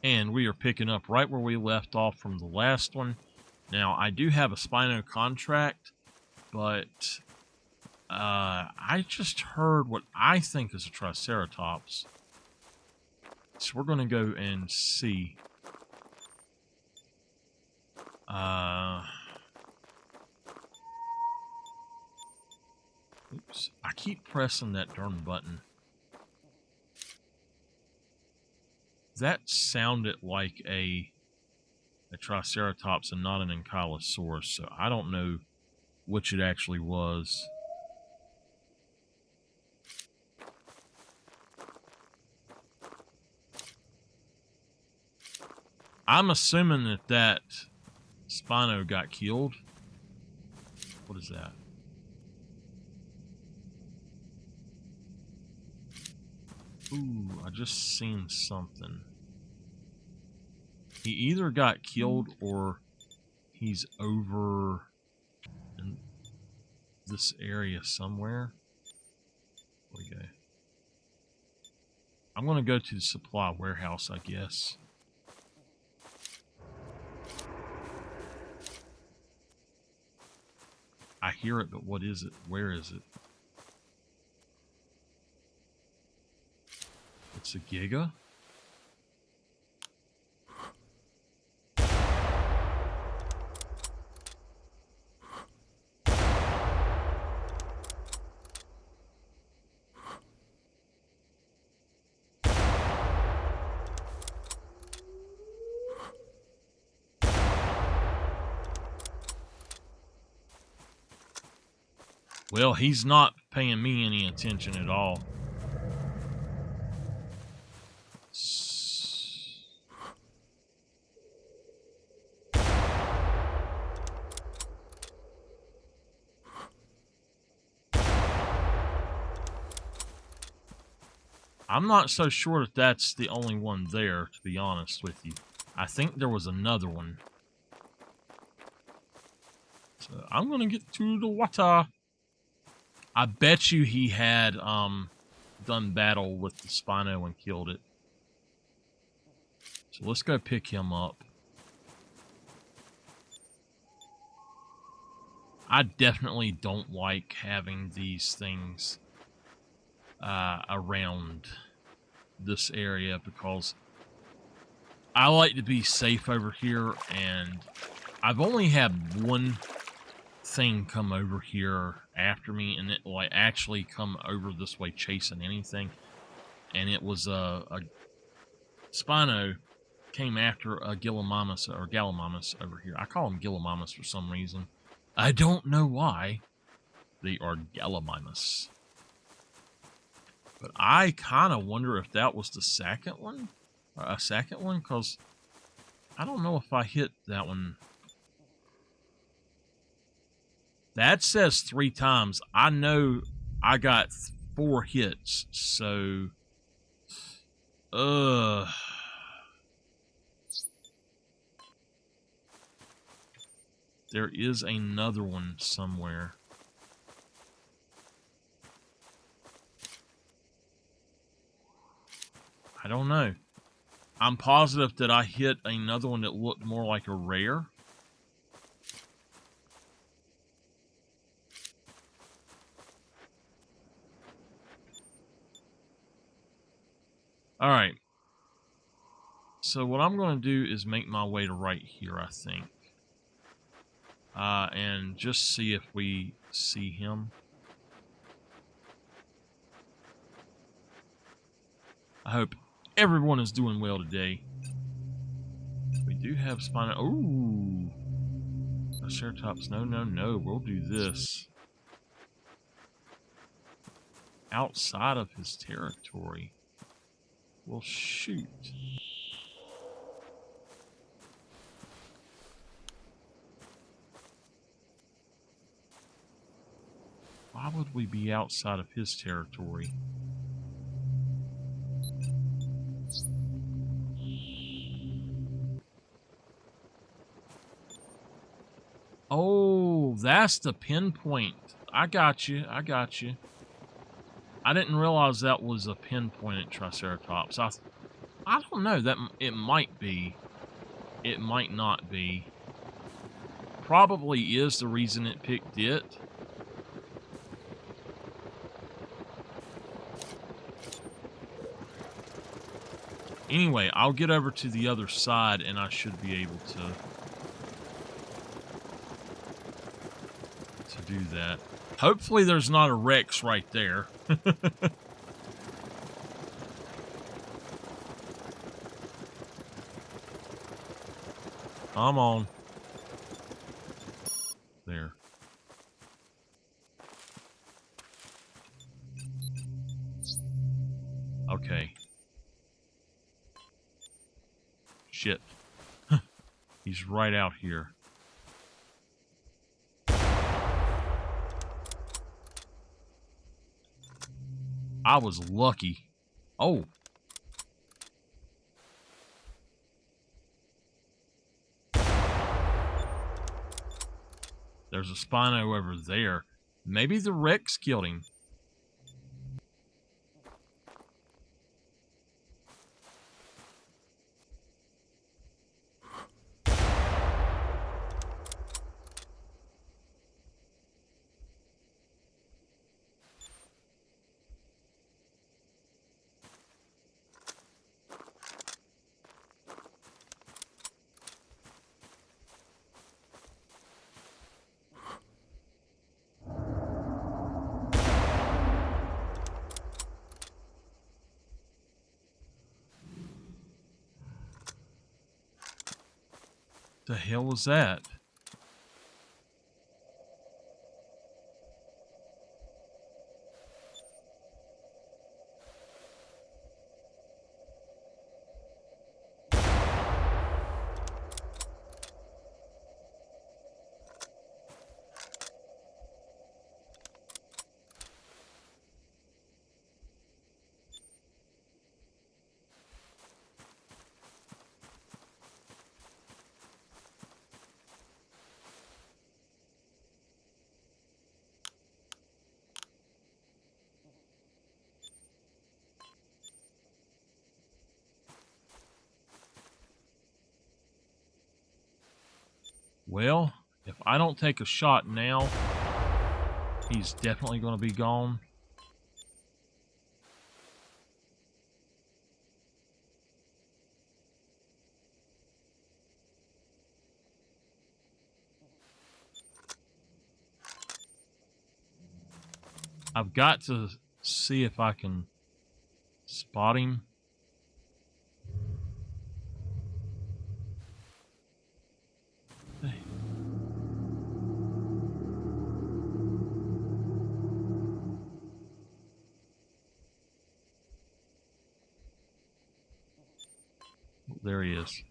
And we are picking up right where we left off from the last one. Now, I do have a Spino contract, but I just heard what I think is a Triceratops. So we're going to go and see. Oops. I keep pressing that darn button. That sounded like a Triceratops and not an Ankylosaurus, so I don't know which it actually was. I'm assuming that Spino got killed. What is that? Ooh, I just seen something. He either got killed or he's over in this area somewhere. Where we go? I'm going to go to the supply warehouse, I guess. I hear it, but what is it? Where is it? It's a Giga? Well, he's not paying me any attention at all. I'm not so sure that that's the only one there, to be honest with you. I think there was another one. So I'm gonna get to the water. I bet you he had done battle with the Spino and killed it. So let's go pick him up. I definitely don't like having these things around this area because I like to be safe over here, and I've only had one thing come over here after me, and it like actually come over this way chasing anything, and it was a Spino came after a Gallimimus or Gallimimus over here. I call them Gallimimus for some reason. I don't know why. They are Gallimimus. But I kind of wonder if that was the second one, or a second one, because I don't know if I hit that one. That says 3 times. I know I got 4 hits, so... There is another one somewhere. I don't know. I'm positive that I hit another one that looked more like a rare. Alright. So what I'm going to do is make my way to right here, I think. And just see if we see him. I hope everyone is doing well today. We do have Spino. Ooh. Triceratops. No, no, no. We'll do this. Outside of his territory. Well, shoot. Why would we be outside of his territory? Oh, that's the pinpoint. I got you. I got you. I didn't realize that was a pinpointed Triceratops. I don't know. It might be. It might not be. Probably is the reason it picked it. Anyway, I'll get over to the other side and I should be able to do that. Hopefully there's not a Rex right there. Come on. There. Okay. Shit. He's right out here. I was lucky. Oh. There's a Spino over there. Maybe the Rex killed him. The hell was that? Well, if I don't take a shot now, he's definitely going to be gone. I've got to see if I can spot him. There he is.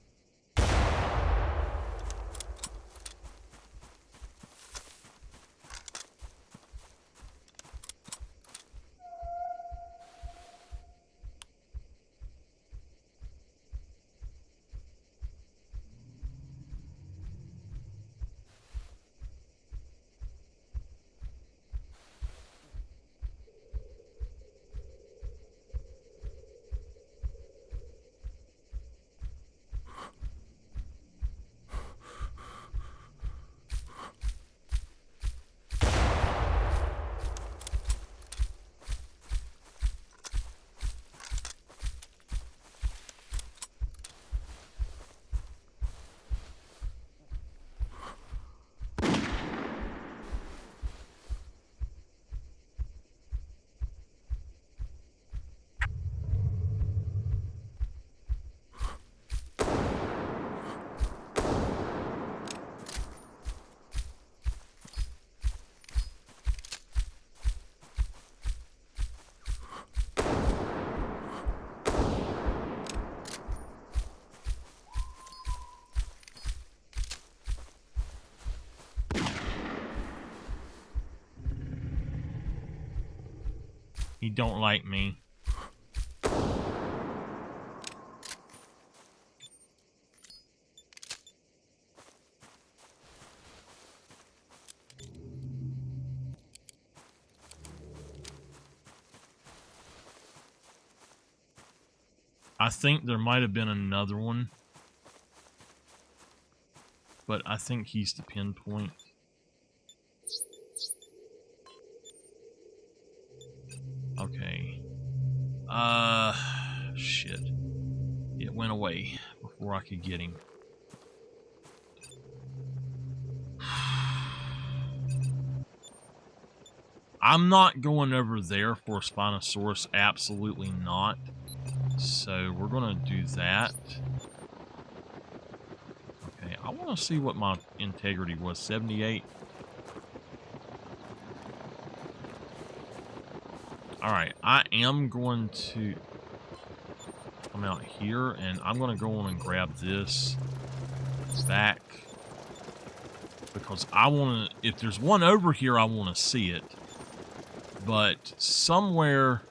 He don't like me. I think there might have been another one, but I think he's the pinpoint. Okay. Shit. It went away before I could get him. I'm not going over there for a Spinosaurus. Absolutely not. So we're going to do that. Okay, I want to see what my integrity was. 78. Alright, I am going to come out here, and I'm going to go on and grab this back. Because I want to... If there's one over here, I want to see it. But somewhere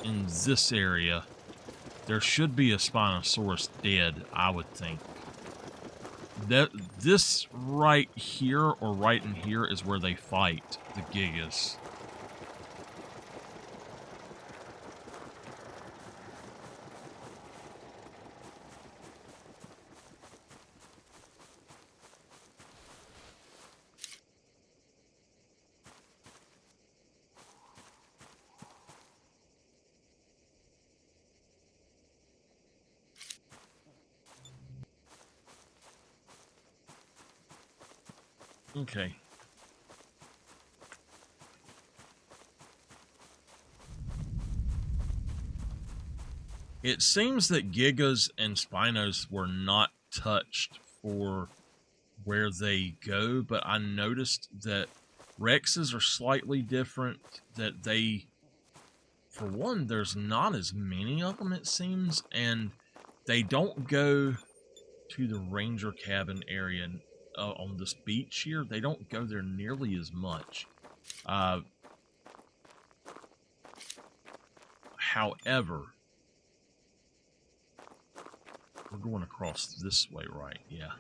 in this area, there should be a Spinosaurus dead, I would think. This right here, or right in here, is where they fight the Gigas. Okay. It seems that Gigas and Spinos were not touched for where they go, but I noticed that Rexes are slightly different, that they, for one, there's not as many of them, it seems, and they don't go to the ranger cabin area on this beach here. They don't go there nearly as much. However, we're going across this way, right? Yeah.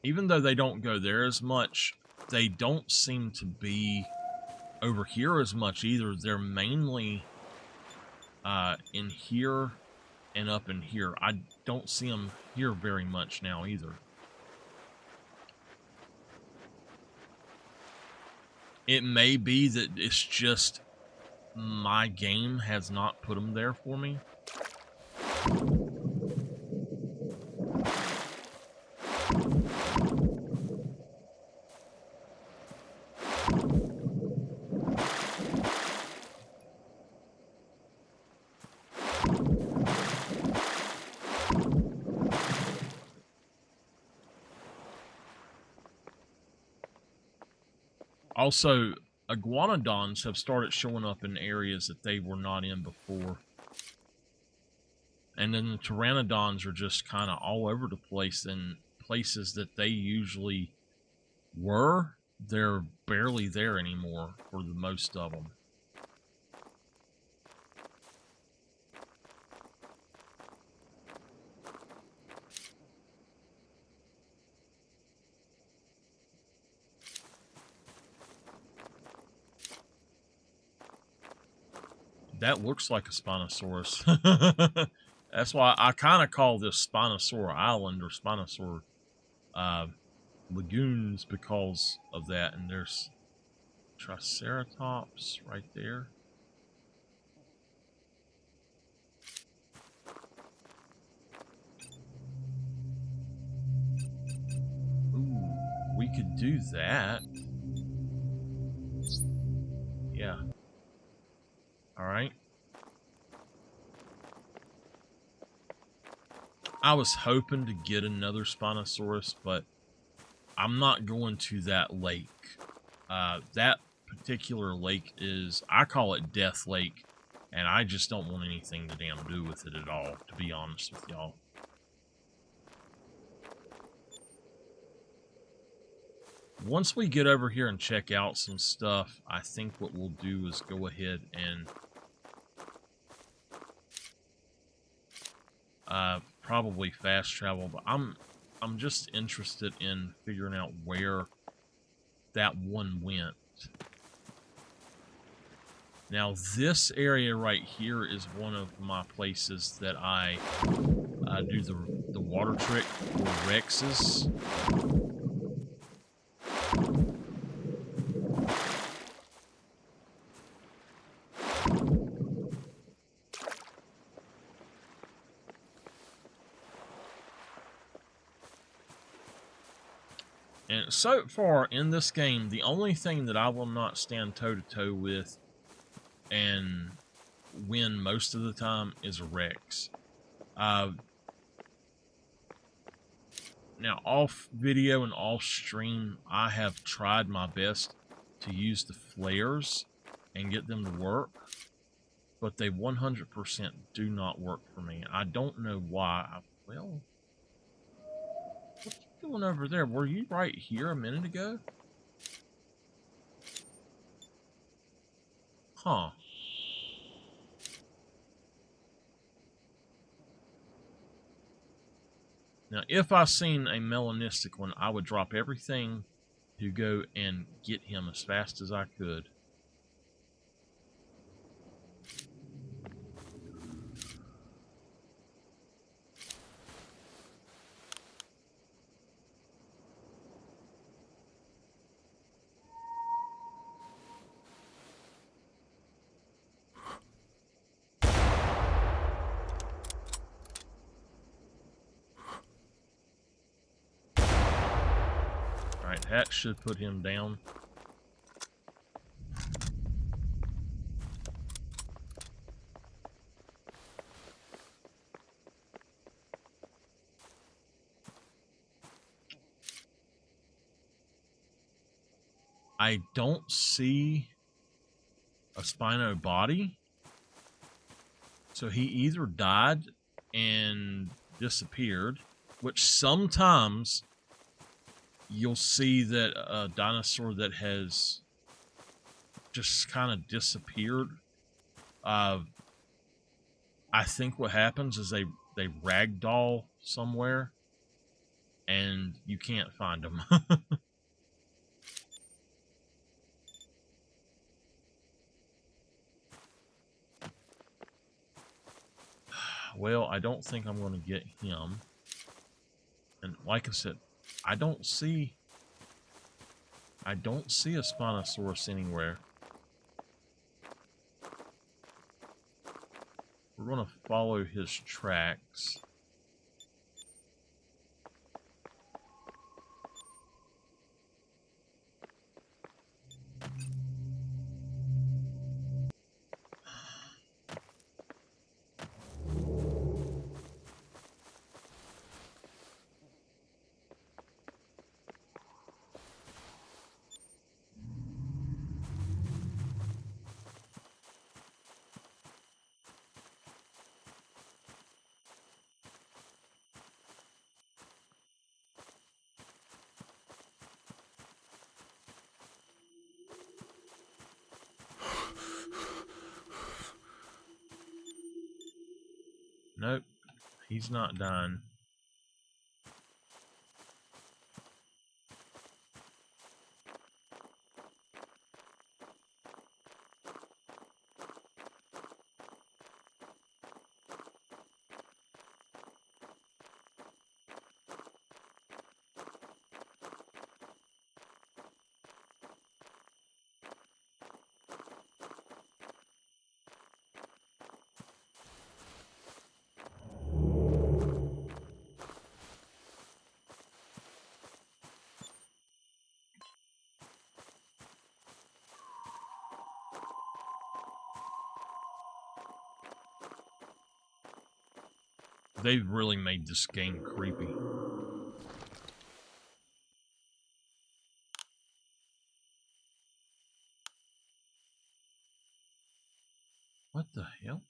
Even though they don't go there as much, they don't seem to be over here as much either. They're mainly in here and up in here. I don't see them here very much now either. It may be that it's just my game has not put them there for me. Also, iguanodons have started showing up in areas that they were not in before. And then the pteranodons are just kind of all over the place in places that they usually were. They're barely there anymore for the most of them. That looks like a Spinosaurus. That's why I kind of call this Spinosaur Island or Spinosaur Lagoons because of that. And there's Triceratops right there. Ooh, we could do that. Yeah. Alright. I was hoping to get another Spinosaurus, but I'm not going to that lake. That particular lake is, I call it Death Lake, and I just don't want anything to damn do with it at all, to be honest with y'all. Once we get over here and check out some stuff, I think what we'll do is go ahead and probably fast travel, but I'm just interested in figuring out where that one went. Now, this area right here is one of my places that I do the water trick for Rexes. And so far in this game, the only thing that I will not stand toe-to-toe with and win most of the time is a Rex. Now, off video and off stream, I have tried my best to use the flares and get them to work, but they 100% do not work for me. I don't know why. Well, what you doing over there? Were you right here a minute ago? Huh. Now, if I seen a melanistic one, I would drop everything to go and get him as fast as I could. Alright, that should put him down. I don't see a Spino body. So he either died and disappeared, which sometimes you'll see that a dinosaur that has just kind of disappeared. I think what happens is they ragdoll somewhere and you can't find them. Well, I don't think I'm going to get him. And like I said, I don't see a Spinosaurus anywhere. We're going to follow his tracks. Nope, he's not dying. They've really made this game creepy. What the hell?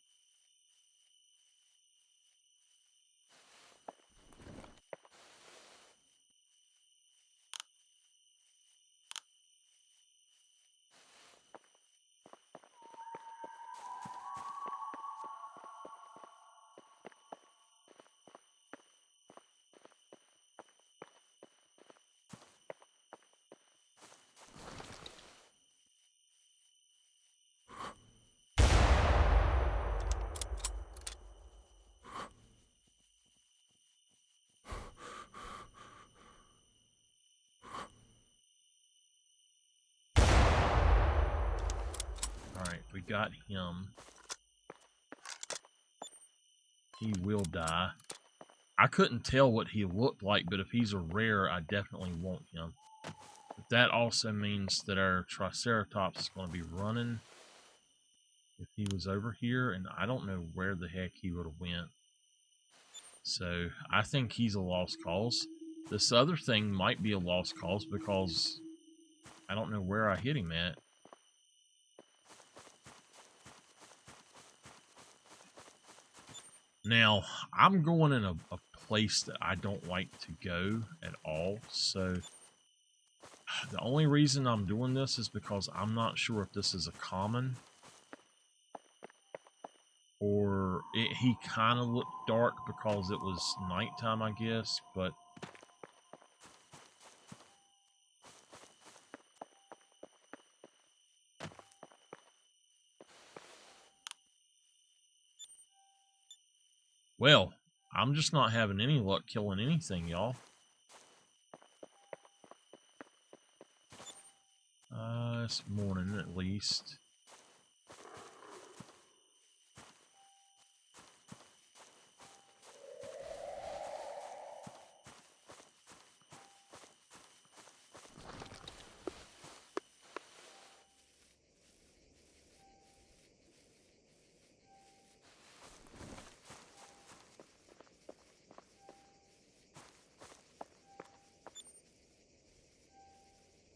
we got him. He will die. I couldn't tell what he looked like, but if he's a rare, I definitely want him. But that also means that our Triceratops is going to be running if he was over here, and I don't know where the heck he would have went. So I think he's a lost cause. This other thing might be a lost cause because I don't know where I hit him at. Now, I'm going in a place that I don't like to go at all, so the only reason I'm doing this is because I'm not sure if this is a common or he kind of looked dark because it was nighttime, I guess, but well, I'm just not having any luck killing anything, y'all. It's morning at least.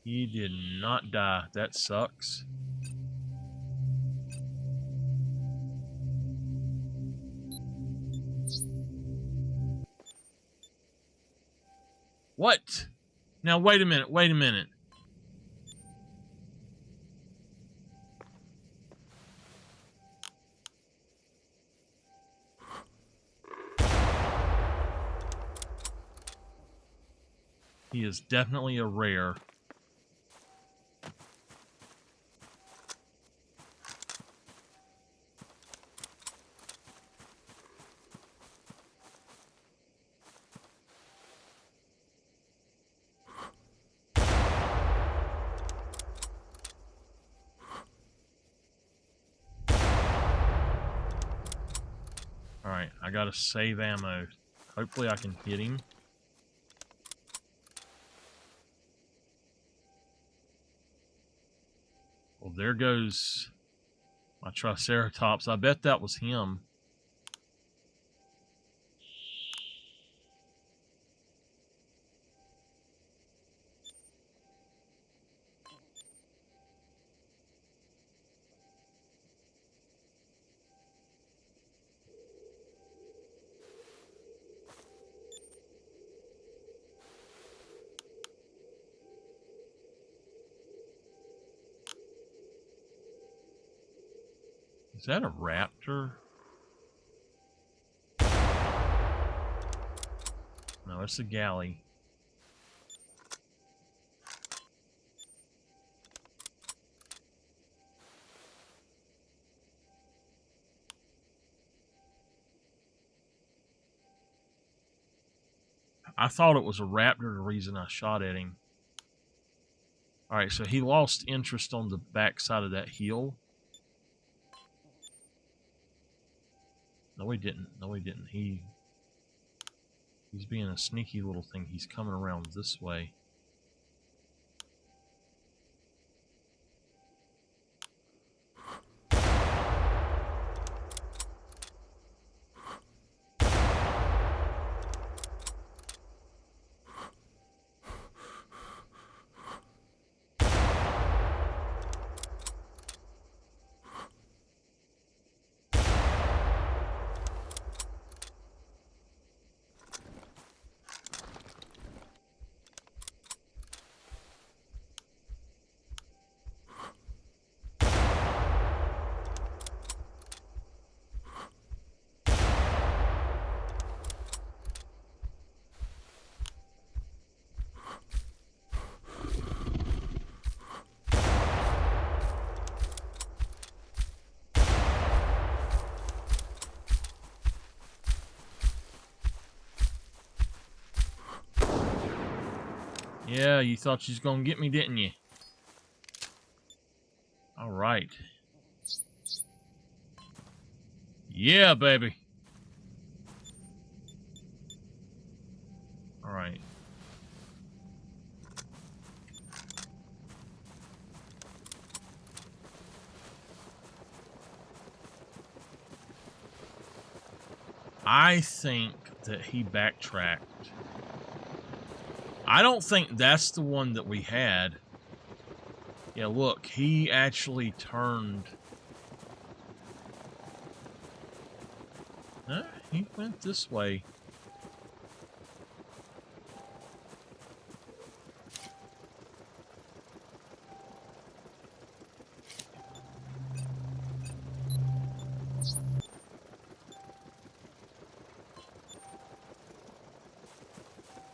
He did not die. That sucks. What? Now, wait a minute. Wait a minute. He is definitely a rare. Alright, I gotta save ammo. Hopefully I can hit him. Well, there goes my Triceratops. I bet that was him. Is that a raptor? No, it's a galley. I thought it was a raptor, the reason I shot at him. Alright, so he lost interest on the back side of that hill. No, he didn't. No, he didn't. He's being a sneaky little thing. He's coming around this way. Yeah, you thought she was gonna get me, didn't you? Alright. Yeah, baby. All right. I think that he backtracked. I don't think that's the one that we had. Yeah, look, he actually turned. Huh? He went this way.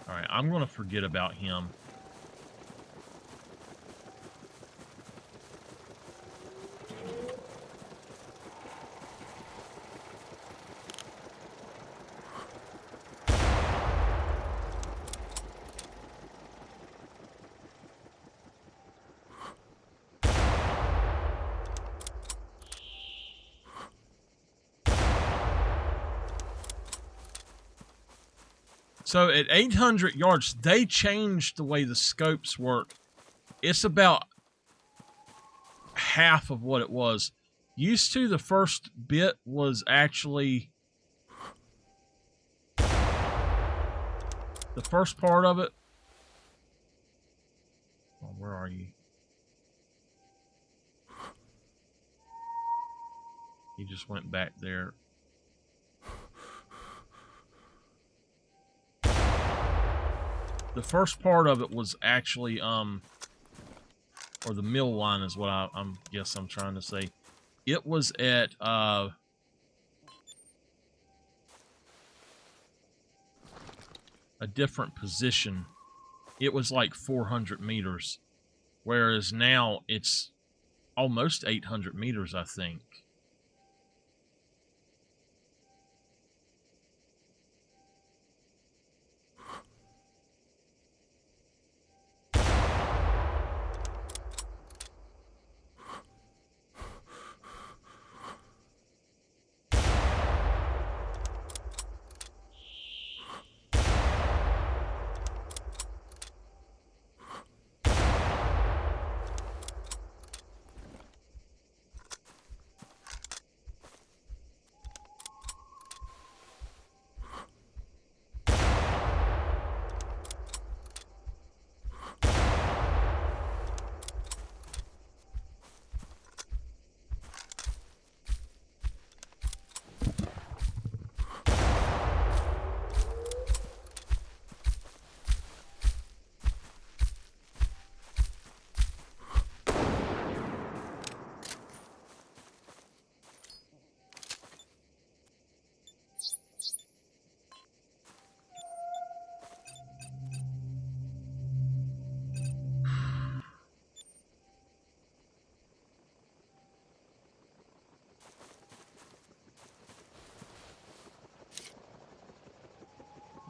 Alright, I'm going to forget about him. So at 800 yards, they changed the way the scopes work. It's about half of what it was. Used to, the first bit was actually... The first part of it... Oh, where are you? He just went back there. The first part of it was actually, or the mill line is what I'm guess I'm trying to say. It was at, a different position. It was like 400 meters, whereas now it's almost 800 meters, I think.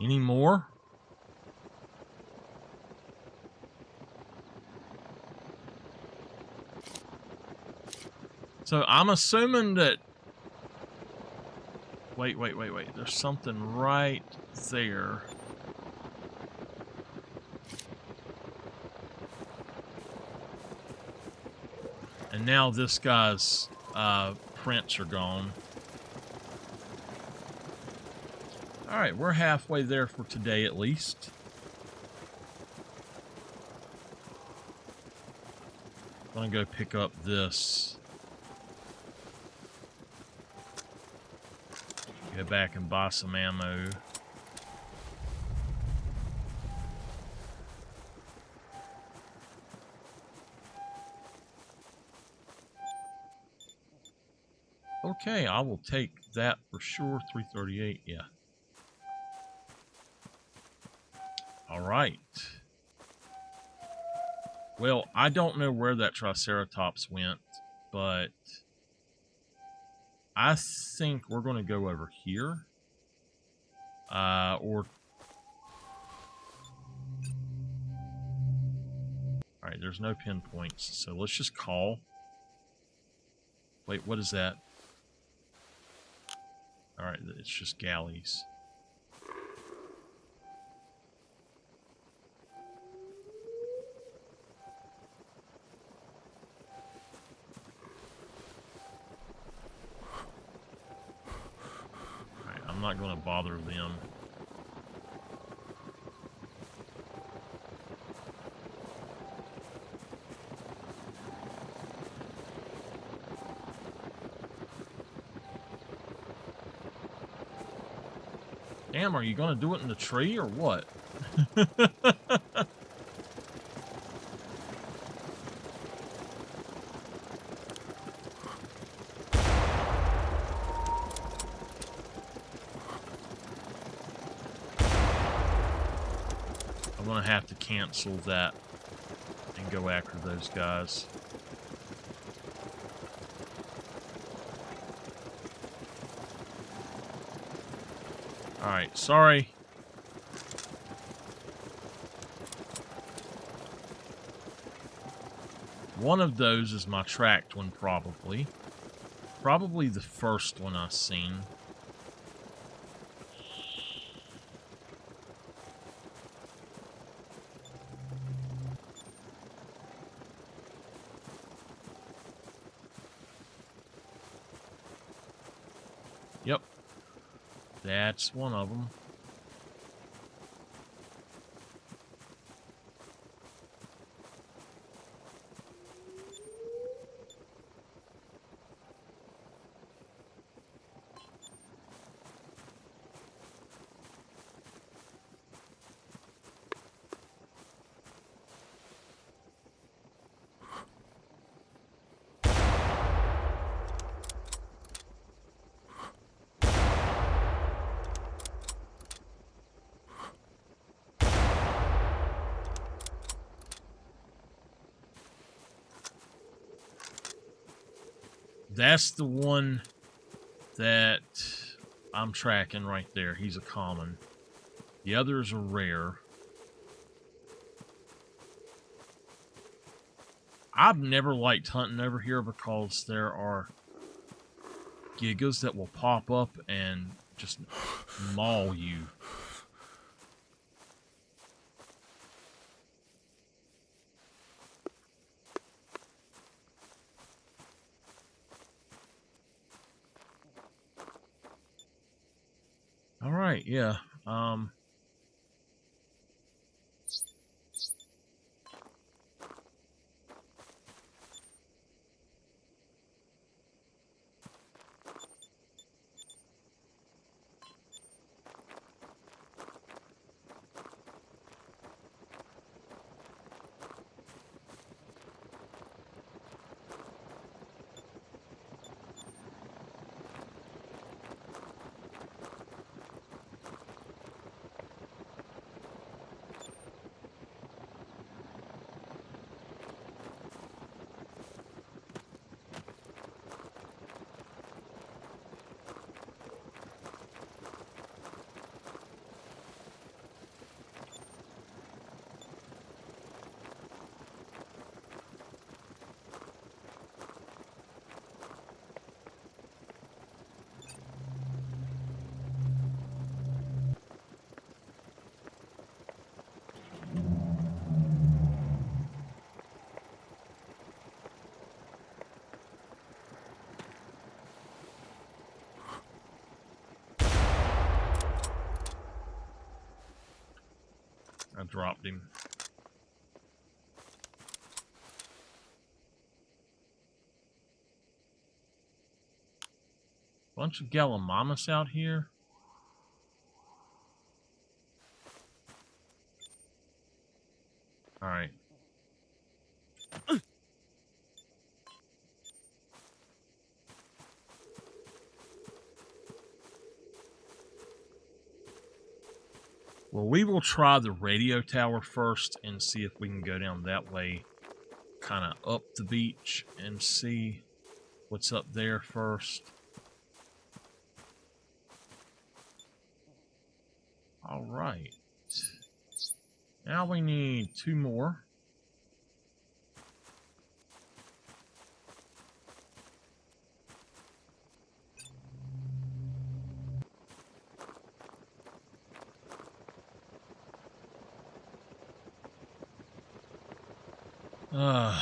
Any more? So I'm assuming that... Wait. There's something right there. And now this guy's prints are gone. Alright, we're halfway there for today at least. I'm gonna go pick up this. Go back and buy some ammo. Okay, I will take that for sure. 338, yeah. Alright. Well, I don't know where that Triceratops went, but I think we're going to go over here. Alright, there's no pinpoints, so let's just call. Wait, what is that? Alright, it's just galleys. Alright, I'm not going to bother them. Damn, are you going to do it in the tree or what? I'm going to have to cancel that and go after those guys. Alright, sorry. One of those is my tracked one, probably. Probably the first one I've seen. Yep. That's one of them. That's the one that I'm tracking right there. He's a common. The others are rare. I've never liked hunting over here because there are gigas that will pop up and just maul you. All right, yeah. I dropped him. Bunch of Gallimimus out here. All right. Well, we will try the radio tower first and see if we can go down that way, kind of up the beach and see what's up there first. All right. Now we need 2 more. The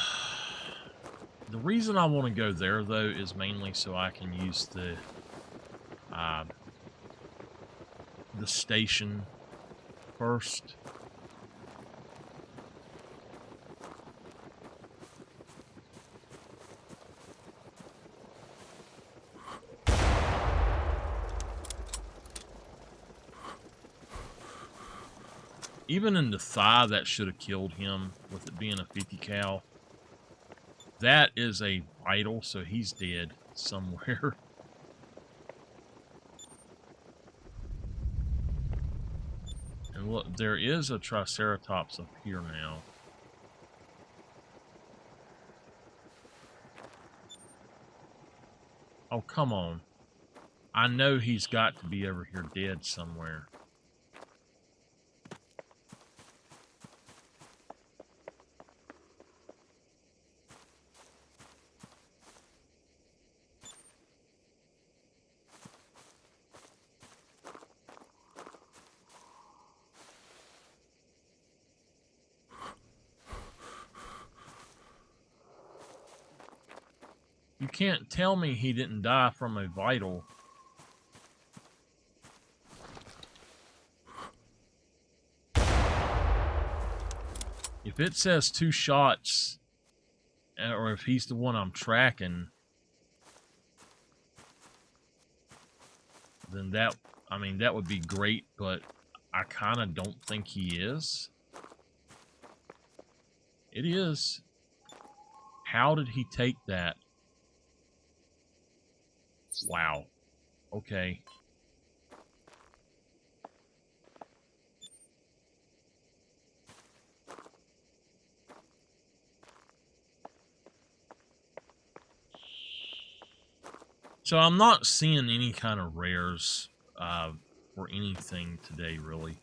reason I want to go there, though, is mainly so I can use the station first. Even in the thigh, that should have killed him with it being a 50 cal. That is a vital, so he's dead somewhere. And look, there is a Triceratops up here now. Oh, come on. I know he's got to be over here dead somewhere. You can't tell me he didn't die from a vital. If it says 2 shots, or if he's the one I'm tracking, then that, I mean, that would be great, but I kind of don't think he is. It is. How did he take that? Wow. Okay. So I'm not seeing any kind of rares for anything today, really.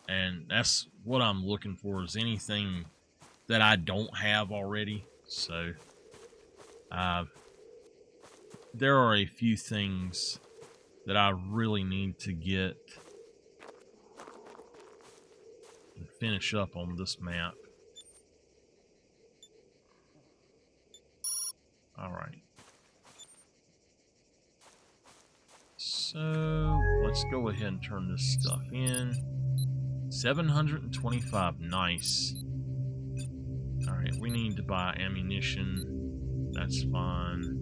And that's what I'm looking for, is anything that I don't have already. So there are a few things that I really need to get and finish up on this map. Alright. So let's go ahead and turn this stuff in. 725, nice. Alright, we need to buy ammunition. That's fine.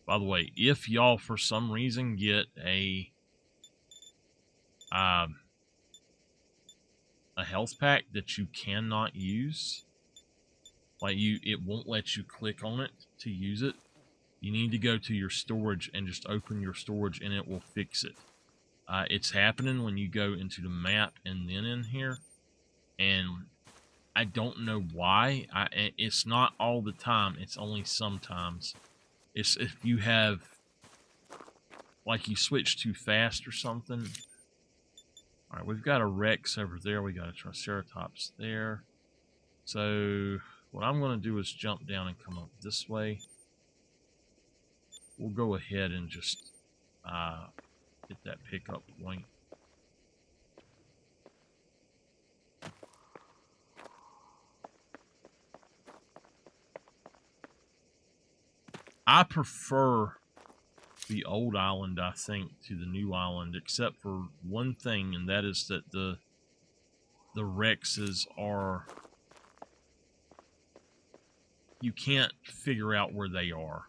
By the way, if y'all for some reason get a health pack that you cannot use, like it won't let you click on it to use it, you need to go to your storage and just open your storage and it will fix it. It's happening when you go into the map and then in here, and I don't know why. It's not all the time, it's only sometimes. It's if you have, like, you switch too fast or something. Alright, we've got a Rex over there. We got a Triceratops there. So what I'm going to do is jump down and come up this way. We'll go ahead and just get that pickup point. I prefer the old island, I think, to the new island, except for one thing, and that is that the Rexes are, you can't figure out where they are.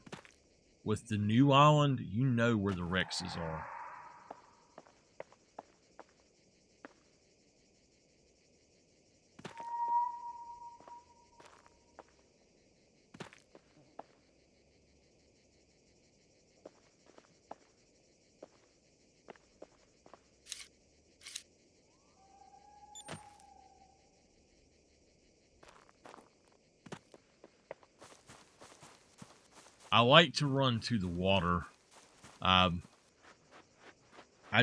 With the new island, you know where the Rexes are. I like to run to the water. I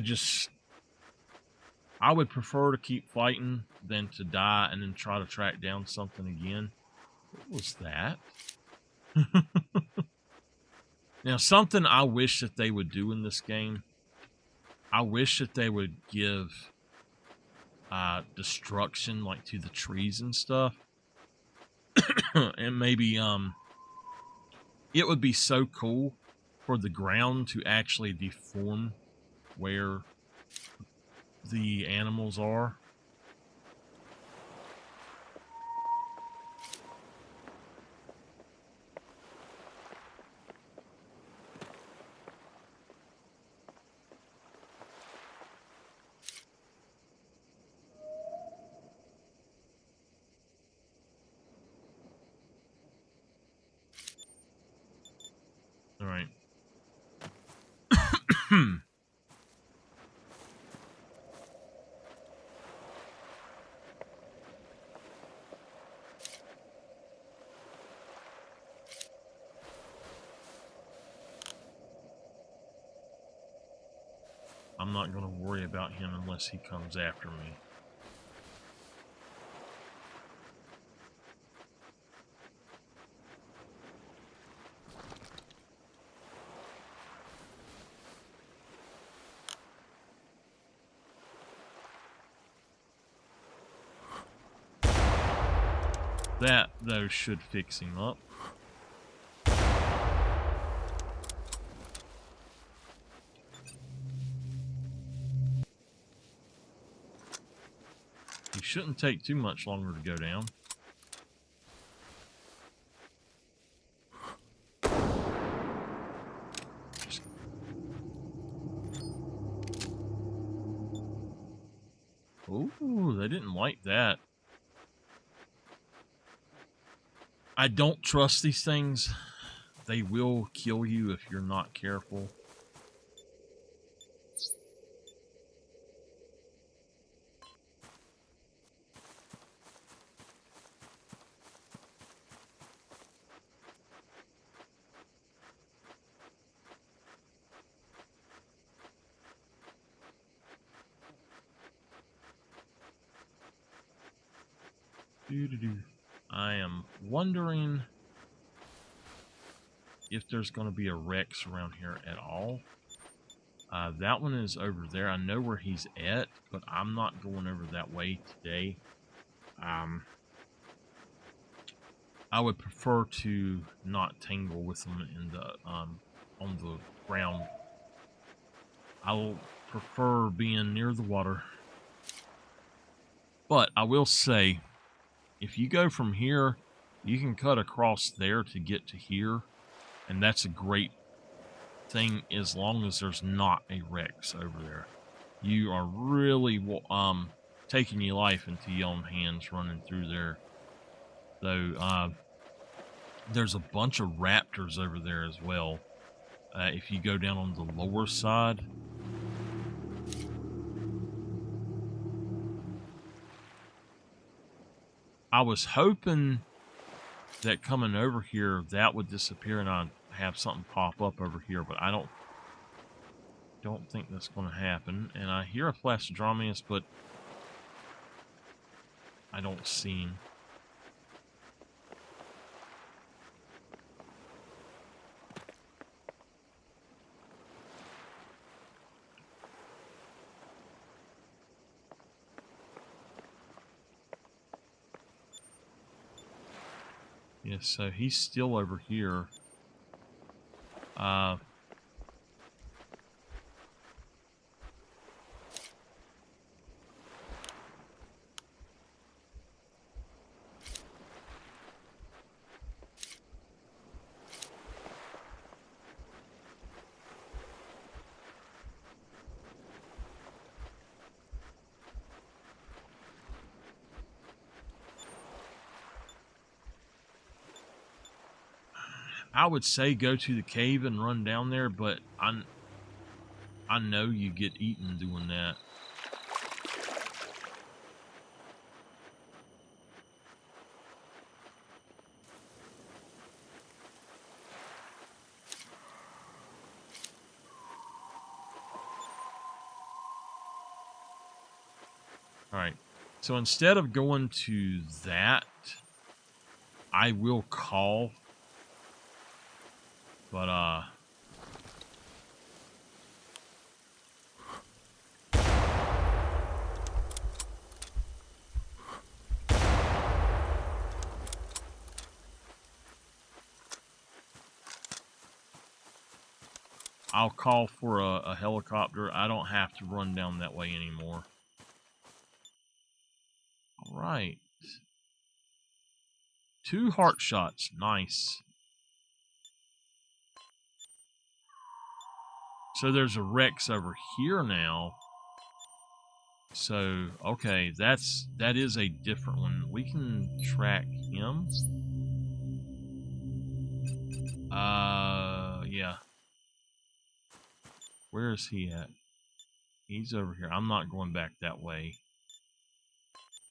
just, I would prefer to keep fighting than to die and then try to track down something again. What was that? Now, something I wish that they would do in this game, I wish that they would give destruction like to the trees and stuff. And maybe it would be so cool for the ground to actually deform where the animals are. All right. I'm not going to worry about him unless he comes after me. That, though, should fix him up. He shouldn't take too much longer to go down. Ooh, they didn't like that. I don't trust these things. They will kill you if you're not careful. I am wondering if there's going to be a Rex around here at all. That one is over there. I know where he's at, but I'm not going over that way today. I would prefer to not tangle with them in the on the ground. I'll prefer being near the water. But I will say, if you go from here, you can cut across there to get to here, and that's a great thing as long as there's not a Rex over there. You are really taking your life into your own hands running through there. Though there's a bunch of raptors over there as well. If you go down on the lower side, I was hoping that coming over here that would disappear and I'd have something pop up over here, but I don't think that's going to happen. And I hear a Plastodromeus, but I don't see him. Yeah, so he's still over here. I would say go to the cave and run down there, but I know you get eaten doing that. Alright. So instead of going to that, I will call. But, I'll call for a helicopter. I don't have to run down that way anymore. Alright. 2 heart shots. Nice. So there's a Rex over here now. So, okay, that is a different one. We can track him. Yeah. Where is he at? He's over here. I'm not going back that way.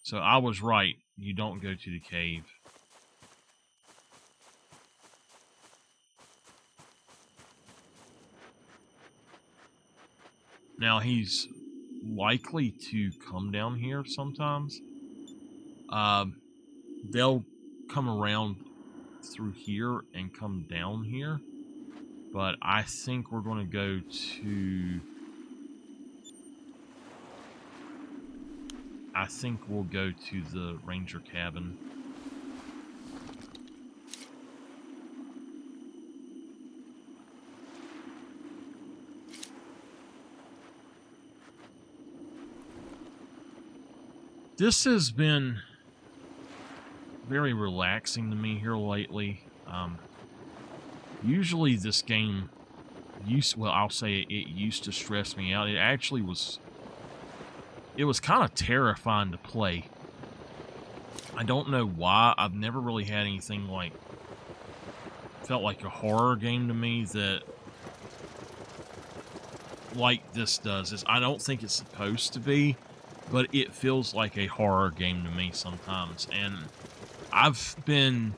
So I was right. You don't go to the cave. Now he's likely to come down here sometimes. They'll come around through here and come down here. But I think we're going to go to... I think we'll go to the ranger cabin. This has been very relaxing to me here lately. Usually this game I'll say it used to stress me out. It actually was... It was kind of terrifying to play. I don't know why. I've never really had anything like... Felt like a horror game to me that... like this does. I don't think it's supposed to be, but it feels like a horror game to me sometimes. And I've kind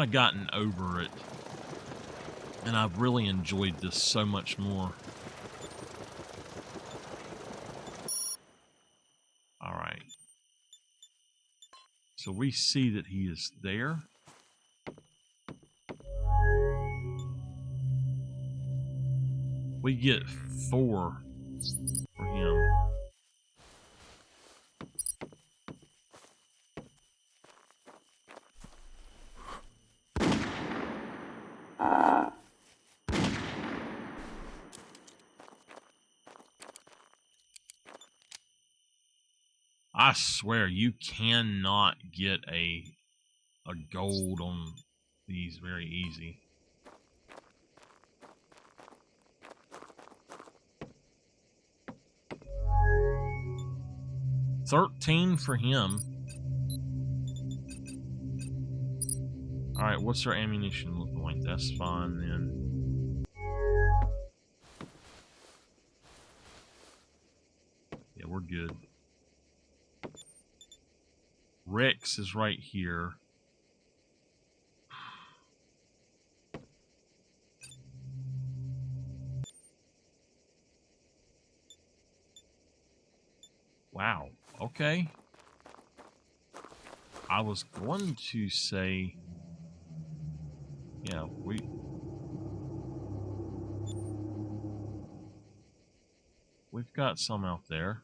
of gotten over it. And I've really enjoyed this so much more. Alright. So we see that he is there. We get 4 for him. I swear, you cannot get a gold on these very easy. $13 for him. Alright, what's our ammunition looking like? That's fine then. Yeah, we're good. Rex is right here. Wow, okay. I was going to say... Yeah, we've got some out there.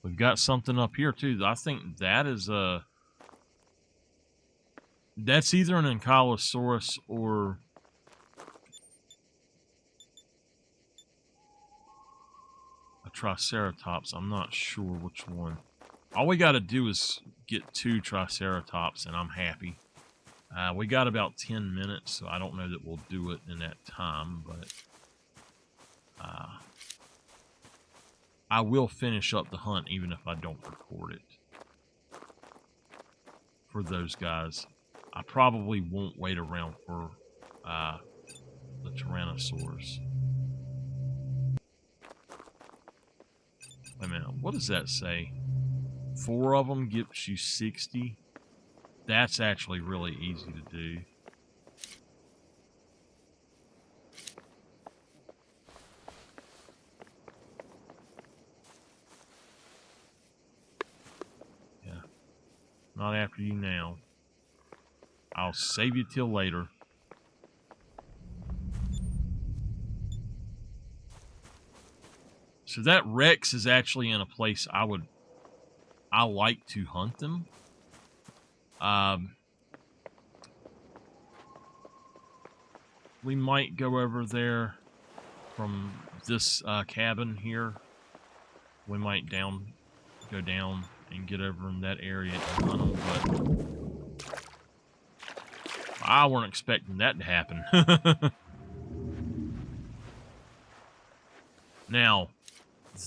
We've got something up here too. I think that is that's either an Ankylosaurus or a Triceratops. I'm not sure which one. All we got to do is get 2 Triceratops and I'm happy. We got about 10 minutes, so I don't know that we'll do it in that time, but I will finish up the hunt even if I don't record it. For those guys. I probably won't wait around for the Tyrannosaurus. Wait a minute, what does that say? 4 of them gives you 60. That's actually really easy to do. Not after you now. I'll save you till later. So that Rex is actually in a place I like to hunt them. We might go over there from this cabin here. We might go down and get over in that area and hunt them, but I weren't expecting that to happen. Now,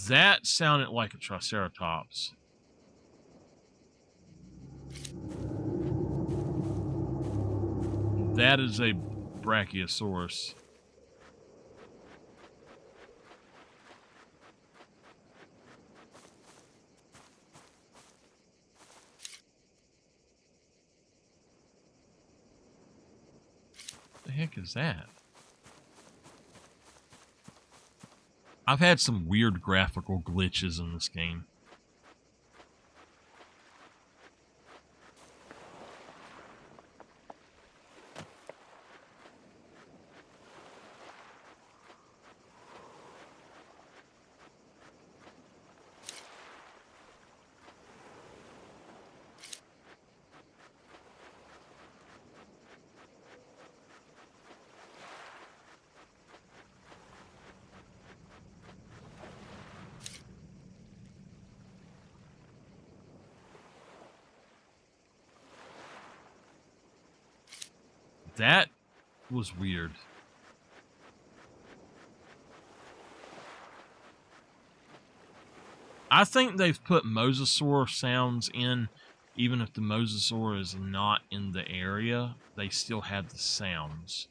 that sounded like a Triceratops. That is a Brachiosaurus. The heck is that? I've had some weird graphical glitches in this game. That was weird. I think they've put mosasaur sounds in, even if the mosasaur is not in the area, they still have the sounds.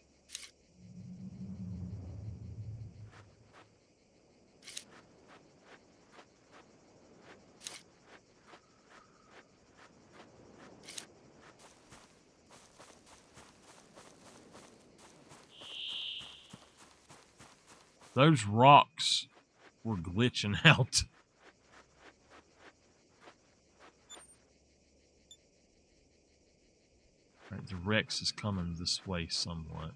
Those rocks were glitching out. Right, the Rex is coming this way somewhat.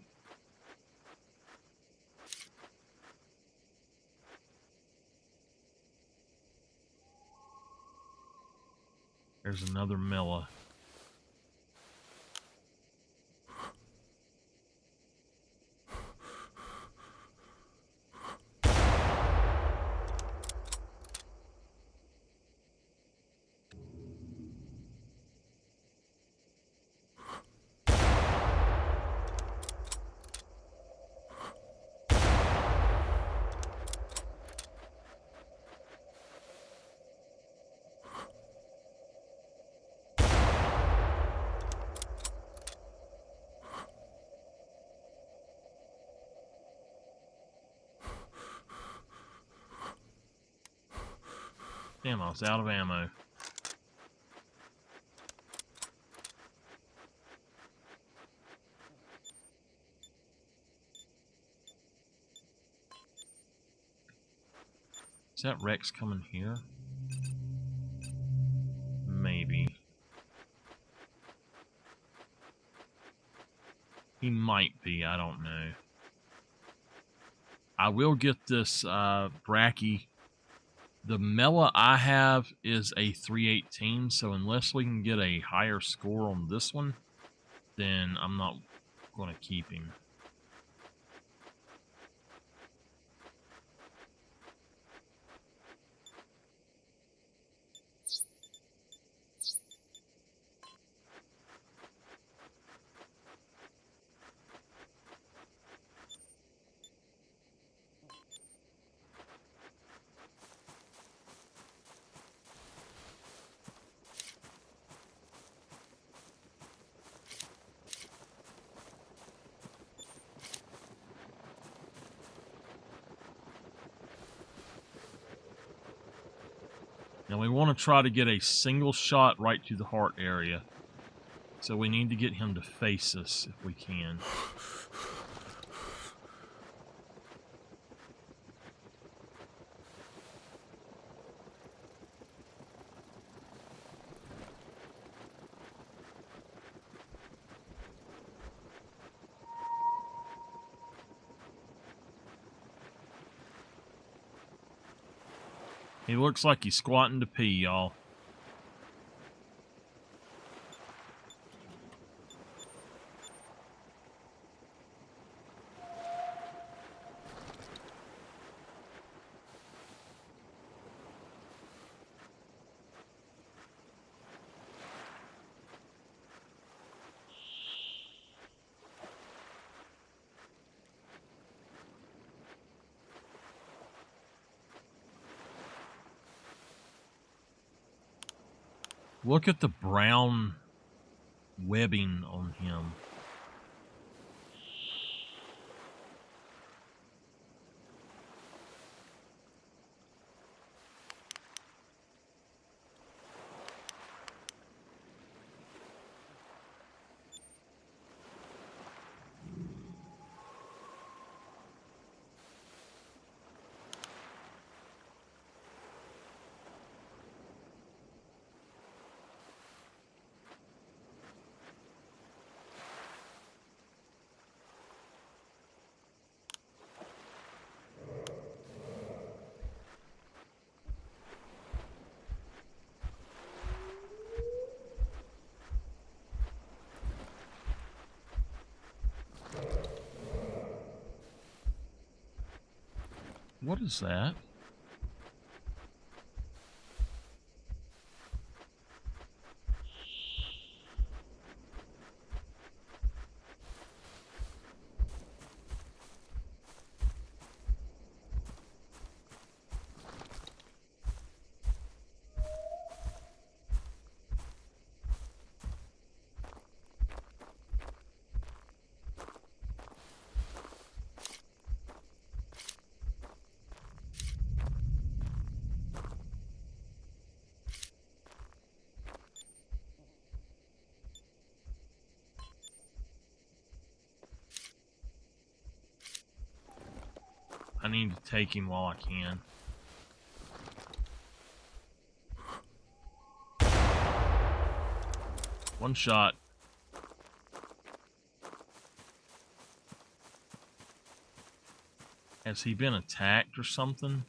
There's another Mela. Damn, I was out of ammo. Is that Rex coming here? Maybe. He might be, I don't know. I will get this Brachy. The Mela I have is a 318, so unless we can get a higher score on this one, then I'm not going to keep him. Now we want to try to get a single shot right to the heart area. So we need to get him to face us if we can. He looks like he's squatting to pee, y'all. Look at the brown webbing on him. What is that? I need to take him while I can. One shot. Has he been attacked or something?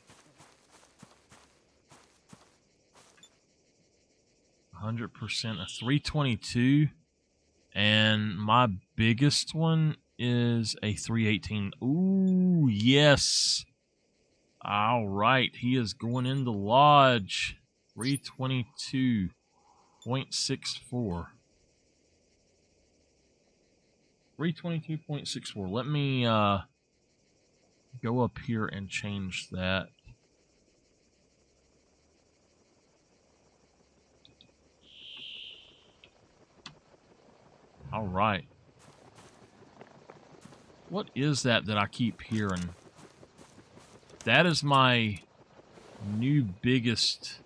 100%, a 322. And my biggest one is a 318. Ooh, yes. All right, he is going in the lodge. 322.64. 322.64. Let me go up here and change that. All right. What is that I keep hearing? That is my new biggest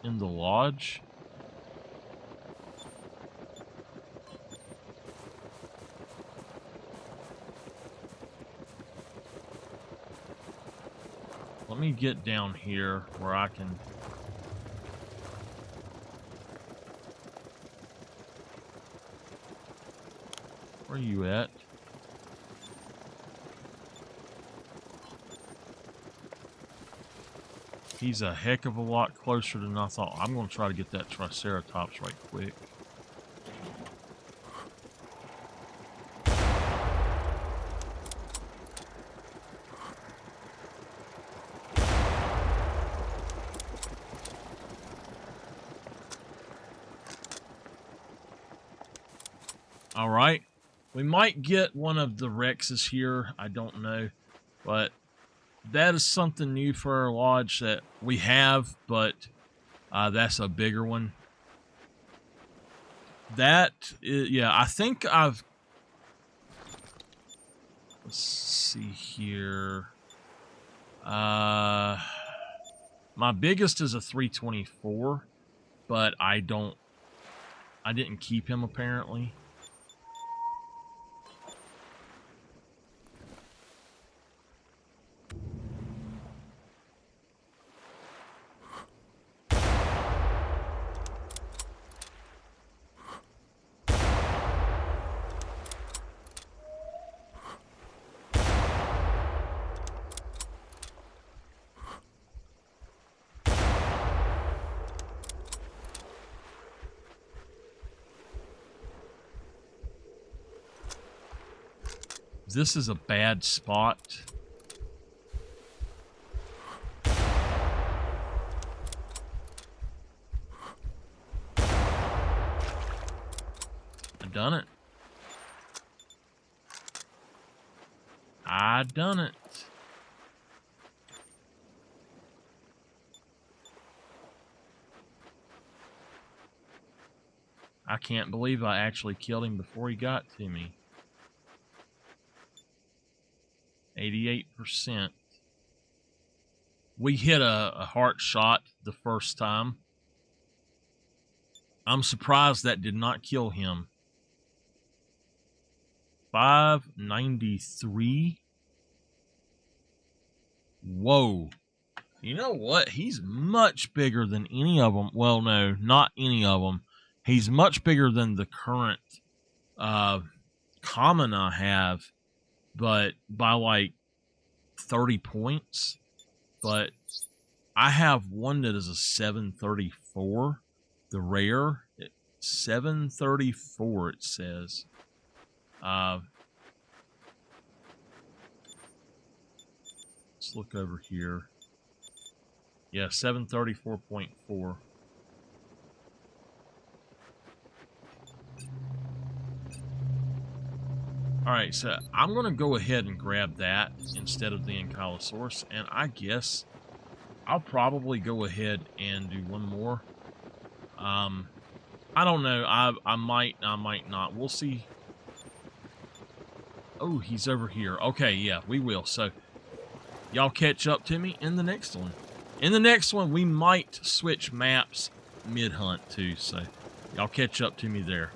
in the lodge. Let me get down here where I can... Where are you at? He's a heck of a lot closer than I thought. I'm going to try to get that Triceratops right quick. All right. We might get one of the Rexes here. I don't know. But that is something new for our lodge that we have, but that's a bigger one. That is, yeah, I think I've... Let's see here. My biggest is a 324, but I didn't keep him apparently. This is a bad spot. I done it. I done it. I can't believe I actually killed him before he got to me. 88%. We hit a heart shot the first time. I'm surprised that did not kill him. 593. Whoa. You know what? He's much bigger than any of them. Well, no, not any of them. He's much bigger than the current common I have, but by like 30 points. But I have one that is a 734, the rare. 734 it says. Let's look over here. Yeah, 734.4. Alright, so I'm going to go ahead and grab that instead of the Ankylosaurus, and I guess I'll probably go ahead and do one more. I don't know. I might not. We'll see. Oh, he's over here. Okay, yeah, we will. So, y'all catch up to me in the next one. In the next one, we might switch maps mid-hunt, too. So, y'all catch up to me there.